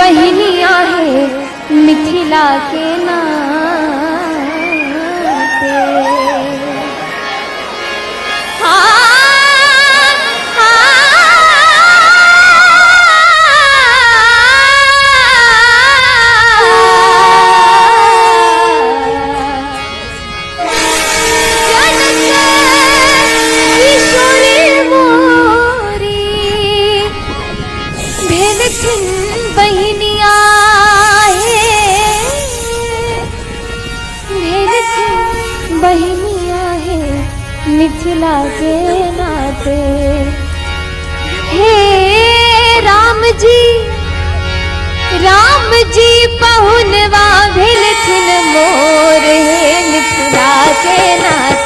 बहनिया है मिथिला के नाते। बहनिया है मिथिला के नाते। हे राम जी पहुनवा भेलथिन मोर, हे मिथिला के नाते।